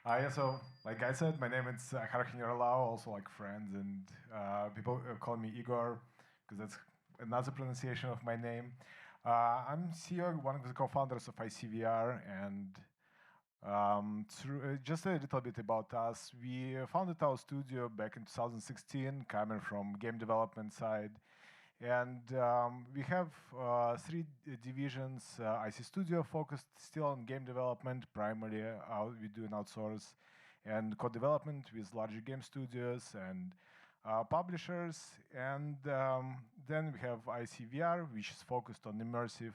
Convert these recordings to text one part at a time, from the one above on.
Yeah, so like I said, my name is Ihar Heneralau, also like friends, and people call me Igor because that's another pronunciation of my name. I'm CEO, one of the co-founders of ICVR, and just a little bit about us. We founded our studio back in 2016, coming from game development side, and we have three divisions. IC Studio focused still on game development, primarily we do an outsource and co-development with larger game studios and publishers. And then we have ICVR, which is focused on immersive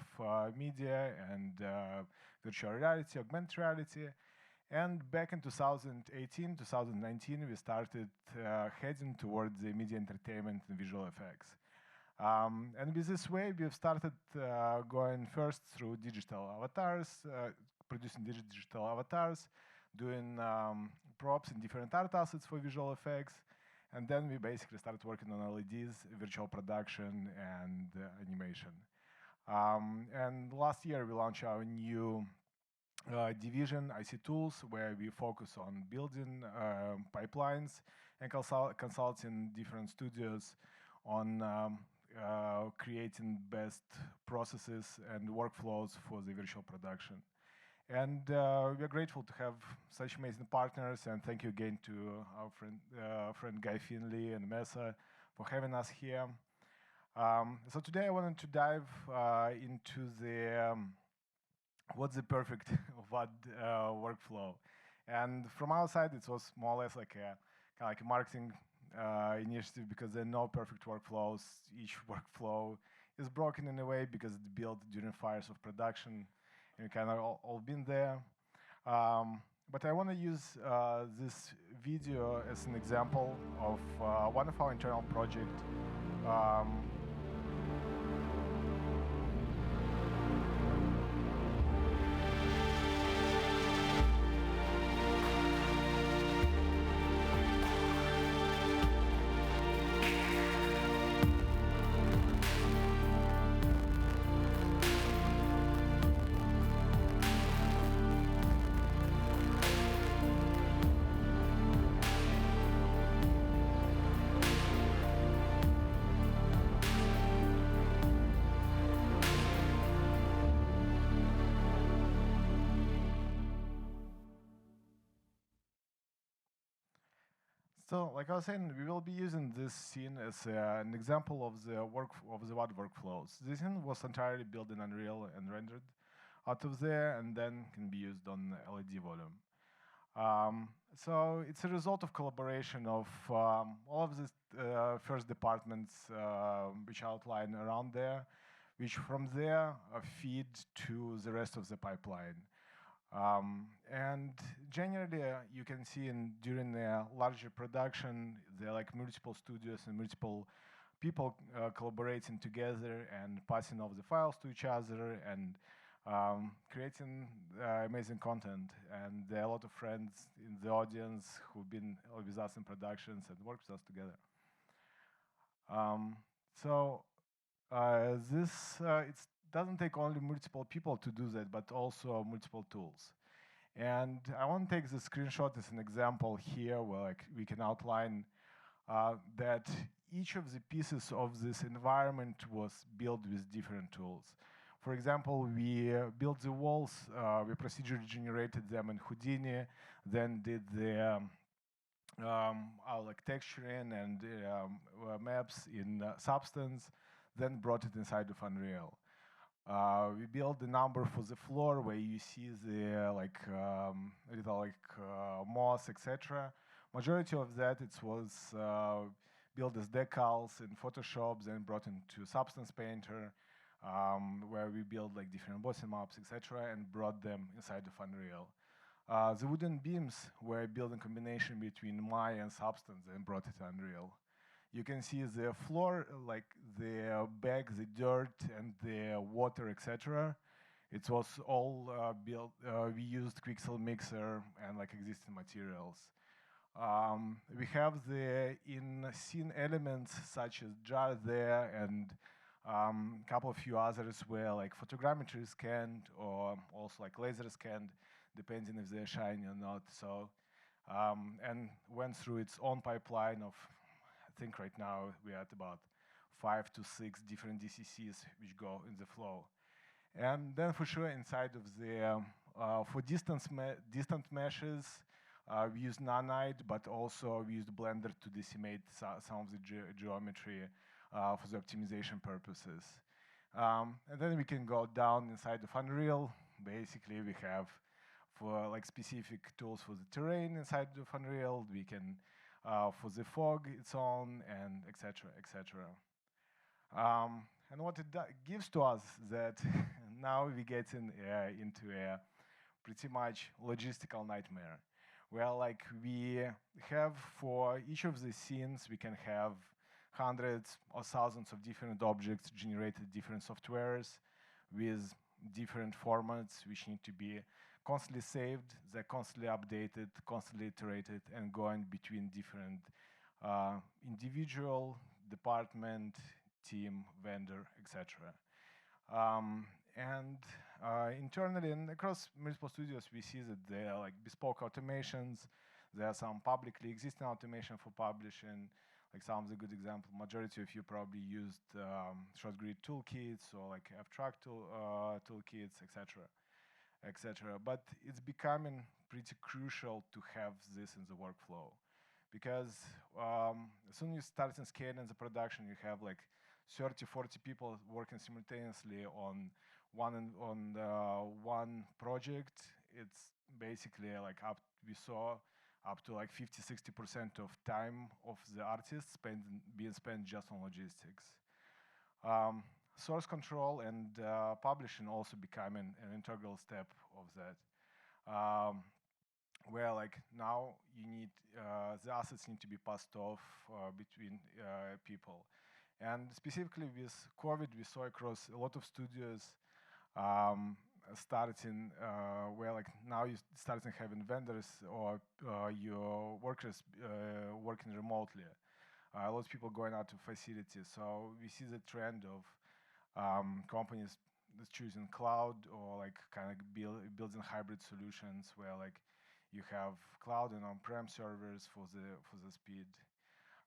media and virtual reality, augmented reality. And back in 2018, 2019, we started heading towards the media entertainment and visual effects. And with this way, we've started going first through digital avatars, producing digital avatars, doing props and different art assets for visual effects. And then we basically started working on LEDs, virtual production, and animation. And last year, we launched our new division, IC Tools, where we focus on building pipelines and consulting different studios on creating best processes and workflows for the virtual production. And we are grateful to have such amazing partners, and thank you again to our friend Guy Finley and MESA for having us here. So today I wanted to dive into the what's the perfect VAD workflow. And from our side, it was more or less like a marketing initiative because there are no perfect workflows. Each workflow is broken in a way because it's built during fires of production, and we kind of all been there. But I want to use this video as an example of one of our internal projects. So, like I was saying, we will be using this scene as an example of the WAD workflows. This scene was entirely built in Unreal and rendered out of there, and then can be used on LED volume. So it's a result of collaboration of all of the first departments which outline around there, which from there feed to the rest of the pipeline. And generally, you can see during a larger production, there are like multiple studios and multiple people collaborating together and passing off the files to each other and creating amazing content. And there are a lot of friends in the audience who've been with us in productions and worked with us together. So this it doesn't take only multiple people to do that, but also multiple tools. And I want to take the screenshot as an example here, where like we can outline that each of the pieces of this environment was built with different tools. For example, we built the walls, we procedurally generated them in Houdini, then did the like texturing and maps in Substance, then brought it inside of Unreal. We built the number for the floor where you see the little moss, etc. Majority of that it was built as decals in Photoshop, then brought into Substance Painter, where we built like different bossing maps, etc., and brought them inside of Unreal. The wooden beams were built in combination between Maya and Substance and brought it to Unreal. You can see the floor, like the bag, the dirt, and the water, etc. It was all built. We used Quixel Mixer and like existing materials. We have the in-scene elements such as jar there and a couple of few others where like photogrammetry is scanned or also like laser scanned, depending if they're shiny or not. So and went through its own pipeline of, I think right now we're at about 5 to 6 different DCCs which go in the flow. And then for sure inside of the, for distant meshes, we use nanite, but also we use Blender to decimate some of the geometry for the optimization purposes. And then we can go down inside of Unreal. Basically, we have for like specific tools for the terrain inside of Unreal. We can for the fog its own, and etc. etc. And what it gives to us that now we get into a pretty much logistical nightmare, where like we have for each of the scenes we can have hundreds or thousands of different objects generated different softwares with different formats which need to be constantly saved, they're constantly updated, constantly iterated, and going between different individual, department, team, vendor, etc. And internally and across multiple studios, we see that there are like bespoke automations. There are some publicly existing automation for publishing. Like some of the good example, majority of you probably used short grid toolkits or like abstract toolkits, etc., etc. But it's becoming pretty crucial to have this in the workflow, because as soon as you start in scaling the production, you have like 30, 40 people working simultaneously on one project. It's basically like we saw up to like 50-60% of time of the artist being spent just on logistics. Source control and publishing also becoming an integral step of that. Where like now you need the assets need to be passed off between people, and specifically with COVID, we saw across a lot of studios starting where like now you starting having vendors or your workers working remotely. A lot of people going out to facilities, so we see the trend of companies choosing cloud or like kind of building hybrid solutions where like you have cloud and on-prem servers for the speed.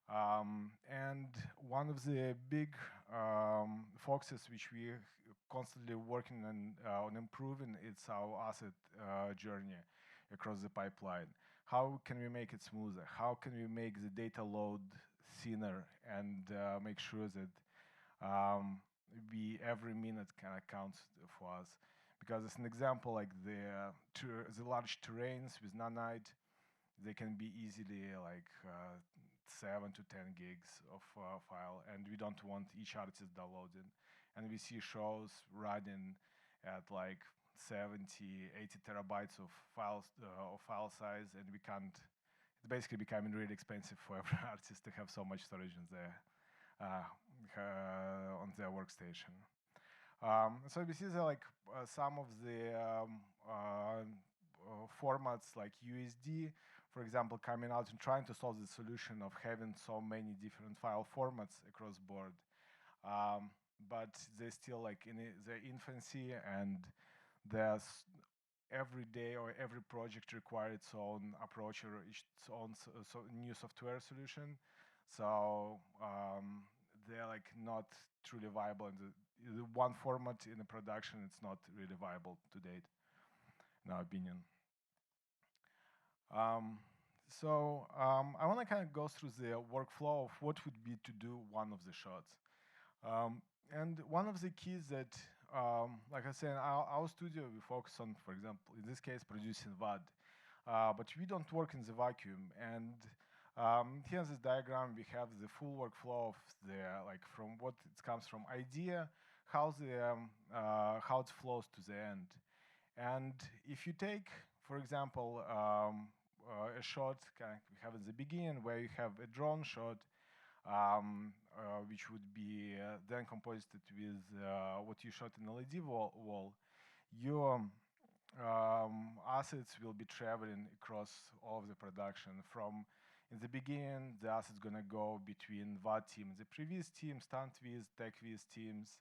And one of the big focuses which we constantly working on improving is our asset journey across the pipeline. How can we make it smoother? How can we make the data load thinner and make sure that every minute kind of counts for us? Because as an example, like the large terrains with nanite, they can be easily like 7 to 10 gigs of file, and we don't want each artist downloading. And we see shows running at like 70, 80 terabytes of file size, and we can't. It's basically becoming really expensive for every artist to have so much storage in on their workstation. So we see that like some of the formats like USD, for example, coming out and trying to solve the solution of having so many different file formats across board. But they're still like in their infancy, and there's every day or every project requires its own approach or its own new software solution. So they're like not truly viable in the one format in the production. It's not really viable to date, in our opinion. I want to kind of go through the workflow of what would be to do one of the shots. And one of the keys that, like I said, in our studio, we focus on, for example, in this case, producing VAD. But we don't work in the vacuum. And here's this diagram. We have the full workflow of like from what it comes from idea, how it flows to the end. And if you take, for example, a shot we have at the beginning where you have a drone shot, which would be then composed with what you shot in LED wall, your assets will be traveling across all of the production. From in the beginning, the asset's gonna go between VAD team and the previous team, stunt viz, tech viz teams.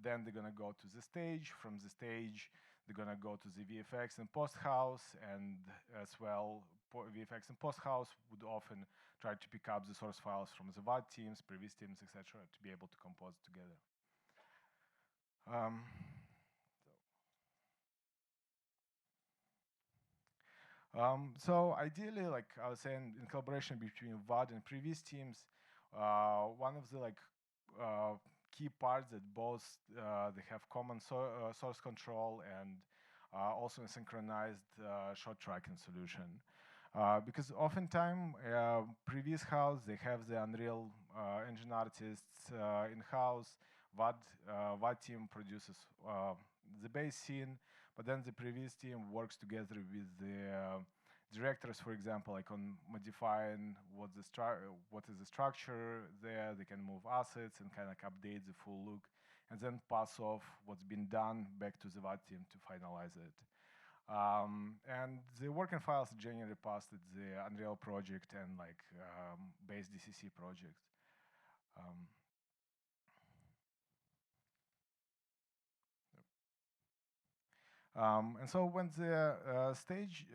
Then they're gonna go to the stage. From the stage, they're gonna go to the VFX and post house, and as well VFX in post house would often try to pick up the source files from the VAD teams, previous teams, etc., to be able to compose together. Um, so ideally, like I was saying, in collaboration between VAD and previous teams, one of the key parts that both they have common source control and also a synchronized shot tracking solution. Because oftentimes, previous house, they have the Unreal Engine artists in-house. VAD team produces the base scene, but then the previous team works together with the directors, for example, like on modifying what is the structure there. They can move assets and kind of update the full look, and then pass off what's been done back to the VAD team to finalize it. And the working files are generally passed at the Unreal project and base DCC project. And so when the stage,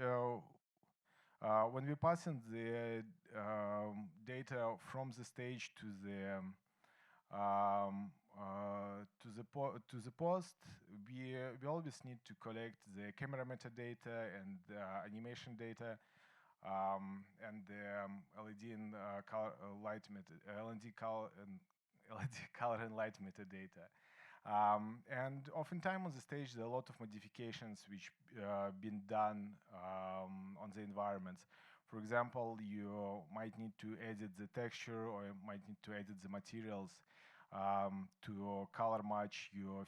when we pass in the data from the stage to the to the post, we always need to collect the camera metadata and animation data, and the LED and light LED color and LED color and light metadata. And oftentimes on the stage, there are a lot of modifications which been done on the environments. For example, you might need to edit the texture, or you might need to edit the materials to color match your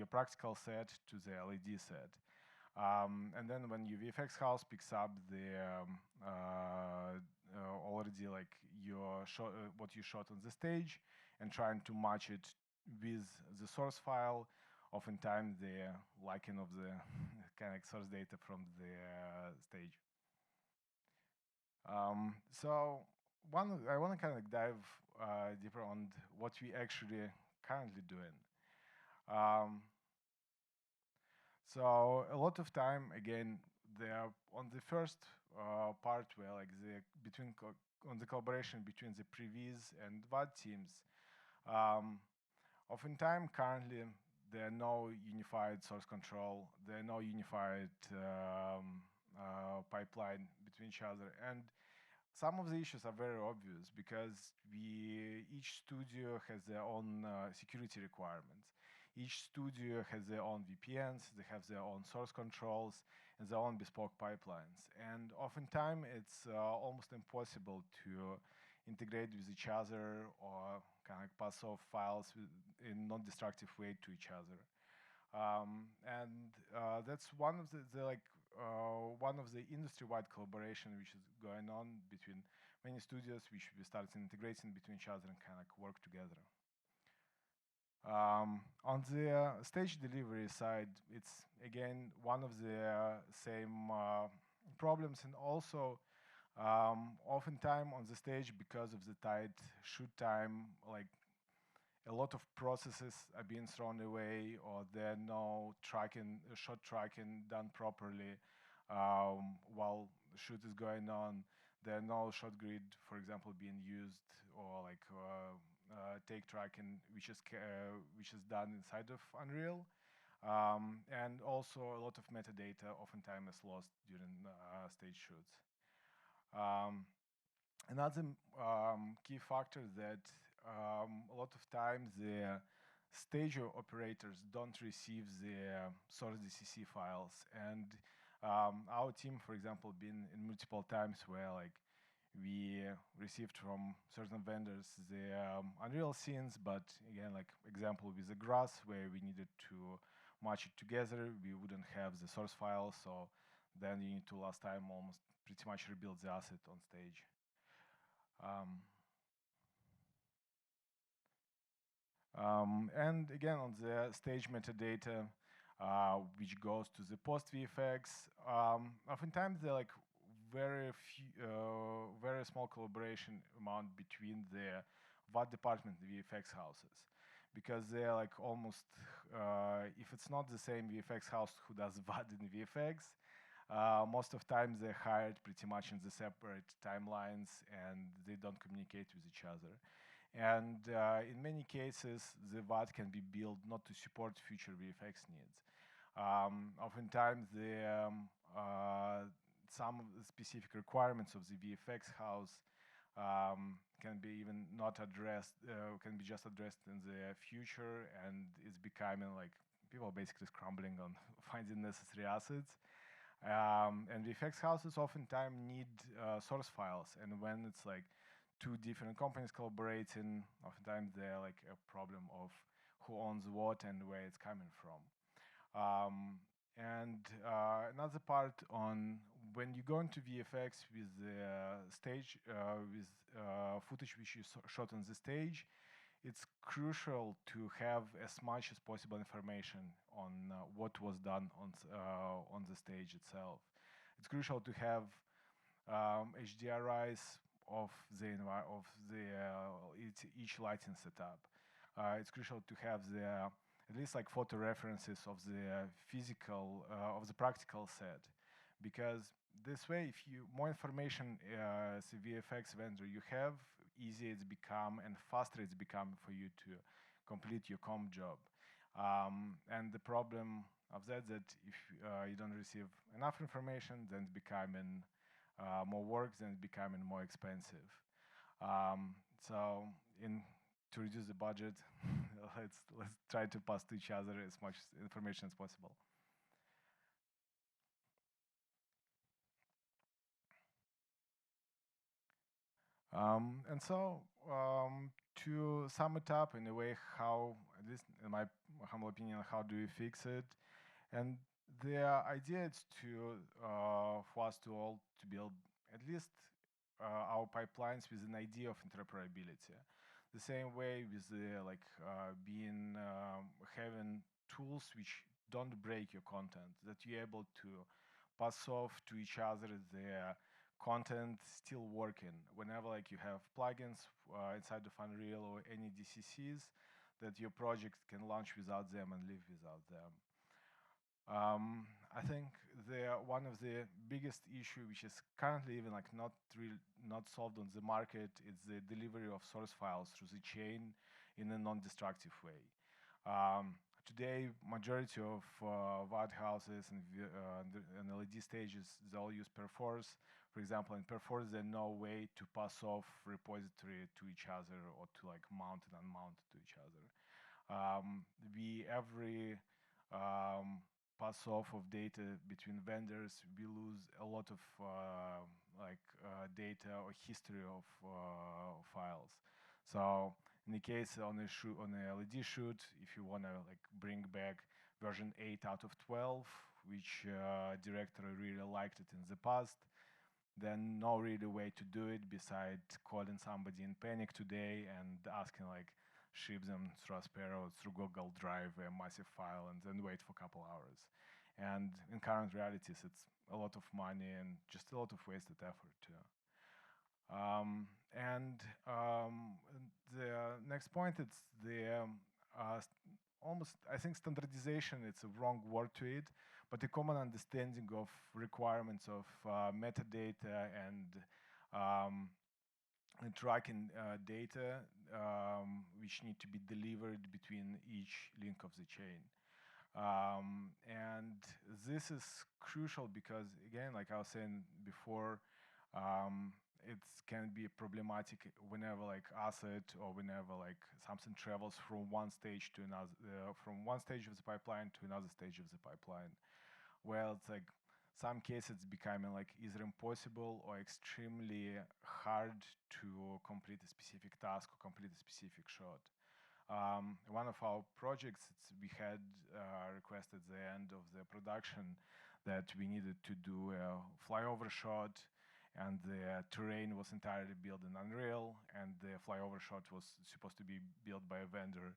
practical set to the LED set. And then when your VFX house picks up the already what you shot on the stage and trying to match it with the source file, oftentimes the lacking of the kind of source data from the stage. So I want to kind of dive deeper on what we actually currently doing. So a lot of time, again, there on the first part where like on the collaboration between the previs and VAD teams, oftentimes currently there are no unified source control, there are no unified pipeline between each other, and some of the issues are very obvious because each studio has their own security requirements. Each studio has their own VPNs, they have their own source controls, and their own bespoke pipelines. And oftentimes it's almost impossible to integrate with each other or kind of pass off files in non-destructive way to each other. And that's one of one of the industry-wide collaboration which is going on between many studios, which we started integrating between each other and kind of work together. On the stage delivery side, it's again one of the same problems, and also oftentimes on the stage, because of the tight shoot time, like a lot of processes are being thrown away, or there are no shot tracking done properly while the shoot is going on. There are no shot grid, for example, being used, or take tracking, which is done inside of Unreal. And also a lot of metadata oftentimes is lost during stage shoots. Another key factor that a lot of times the stage operators don't receive the source DCC files, and our team, for example, been in multiple times where we received from certain vendors the Unreal scenes, but again, like example with the grass where we needed to match it together, we wouldn't have the source file, so then you need to last time almost pretty much rebuild the asset on stage. And again, on the stage metadata, which goes to the post VFX, oftentimes they're like very small collaboration amount between the VAD department and the VFX houses, because they're like almost, if it's not the same VFX house who does VAD and VFX, Most of times they're hired pretty much in the separate timelines and they don't communicate with each other. And in many cases, the VAD can be built not to support future VFX needs. Oftentimes, some of the specific requirements of the VFX house can be even not addressed, can be just addressed in the future, and it's becoming like people are basically scrambling on finding necessary assets. And VFX houses oftentimes need source files, and when it's like two different companies collaborating, oftentimes they're like a problem of who owns what and where it's coming from. And another part on when you go into VFX with the stage, with footage which you shot on the stage, it's crucial to have as much as possible information on what was done on the stage itself. It's crucial to have HDRIs of each lighting setup. It's crucial to have at least like photo references of the physical of the practical set, because this way, if you more information as a VFX vendor you have, easier it's become and faster it's become for you to complete your comp job. And the problem of that if you don't receive enough information, then it's becoming more work, then it's becoming more expensive. So in to reduce the budget, let's try to pass to each other as much information as possible. And so, to sum it up in a way, how, at least in my humble opinion, how do we fix it? And the idea is to for us to all to build at least our pipelines with an idea of interoperability. The same way with the being having tools which don't break your content, that you're able to pass off to each other the content still working. Whenever like you have plugins inside of Unreal or any DCCs, that your project can launch without them and live without them. I think one of the biggest issue, which is currently even like not solved on the market, is the delivery of source files through the chain in a non-destructive way. Today, majority of VAD houses and LED stages, they all use per4s. For example, in per4s, there's no way to pass off repository to each other or to like mount and unmount to each other. Every pass off of data between vendors, we lose a lot of data or history of files. So in the case on a LED shoot, if you want to like bring back version 8 out of 12, which director really liked it in the past, then no really way to do it besides calling somebody in panic today and asking like ship them through Aspero, through Google Drive, a massive file, and then wait for a couple hours. And in current realities, it's a lot of money and just a lot of wasted effort too. The next point, it's the almost, I think standardization, it's a wrong word to it, but a common understanding of requirements of metadata and tracking data which need to be delivered between each link of the chain. And this is crucial because, again, like I was saying before, it can be problematic whenever like asset or whenever like something travels from one stage to another, from one stage of the pipeline to another stage of the pipeline. Well, it's like some cases it's becoming like either impossible or extremely hard to complete a specific task or complete a specific shot. One of our projects, we had requested the end of the production that we needed to do a flyover shot, and the terrain was entirely built in Unreal, and the flyover shot was supposed to be built by a vendor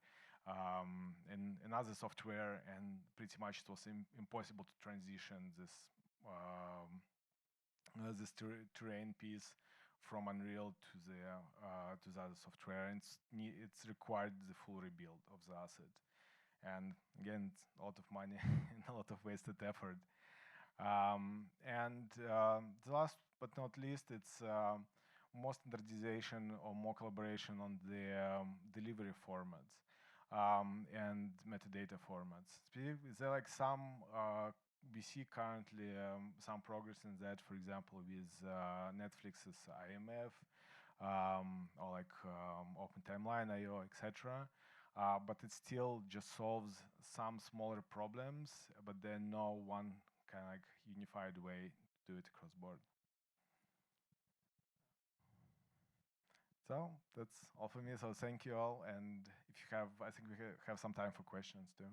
in another software, and pretty much it was impossible to transition this terrain piece from Unreal to the other software, and it's required the full rebuild of the asset. And again, it's a lot of money and a lot of wasted effort. The last but not least, it's more standardization or more collaboration on the delivery formats and metadata formats. Is there like some we see currently some progress in that, for example, with Netflix's IMF or like Open Timeline IO, etc. But it still just solves some smaller problems, but then no one kind of like unified way to do it across board. So that's all for me. So thank you all, and if you have, I think we have some time for questions too.